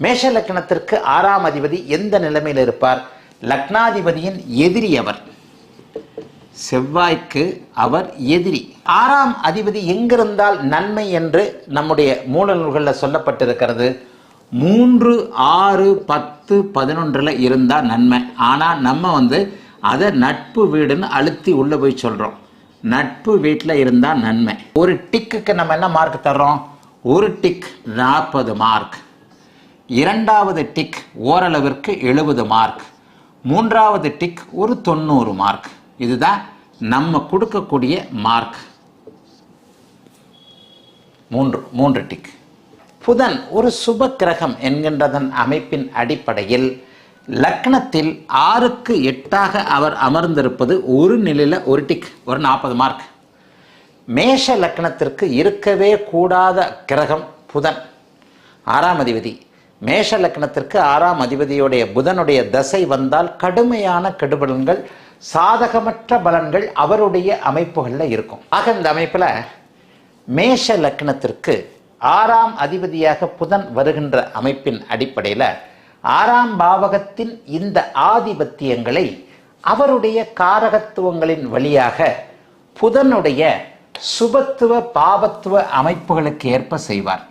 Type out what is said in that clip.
மேஷ லக்னத்திற்கு 6ஆம் அதிபதி எந்த நிலைமையில் இருப்பார்? லக்னாதிபதியின் எதிரி அவர். செவ்வாய்க்கு அவர் எதிரி. 6ஆம் அதிபதி எங்கிருந்தால் நன்மை என்று நம்முடைய மூல நூல்களில் சொல்லப்பட்டிருக்கிறது. 3, 6, 10, 11 இருந்தால் நன்மை. ஆனால் நம்ம அதை நட்பு வீடுன்னு அழுத்தி உள்ள போய் சொல்றோம். நட்பு வீட்டில் இருந்தால் நன்மை. ஒரு டிக்குக்கு நம்ம என்ன மார்க் தர்றோம்? ஒரு டிக் 40 மார்க். இரண்டாவது டிக் ஓரளவிற்கு 70 மார்க். மூன்றாவது டிக் ஒரு 90 மார்க். இதுதான் நம்ம கொடுக்கக்கூடிய மார்க். மூன்று டிக். புதன் ஒரு சுப கிரகம் என்கின்றதன் அமைப்பின் அடிப்படையில் லக்னத்தில் 6க்கு 8ஆக அவர் அமர்ந்திருப்பது ஒரு நிலையில் ஒரு டிக், ஒரு 40 மார்க். மேஷ லக்னத்திற்கு இருக்கவே கூடாத கிரகம் புதன், 6ஆம் அதிபதி. மேஷ லக்னத்திற்கு 6ஆம் அதிபதியுடைய புதனுடைய தசை வந்தால் கடுமையான கெடுபலன்கள், சாதகமற்ற பலன்கள் அவருடைய அமைப்புகளில் இருக்கும். ஆக இந்த அமைப்பில் மேஷ லக்னத்திற்கு 6ஆம் அதிபதியாக புதன் வருகின்ற அமைப்பின் அடிப்படையில் 6ஆம் பாவகத்தின் இந்த ஆதிபத்தியங்களை அவருடைய காரகத்துவங்களின் வழியாக புதனுடைய சுபத்துவ பாபத்துவ அமைப்புகளுக்கு ஏற்ப செய்வார்.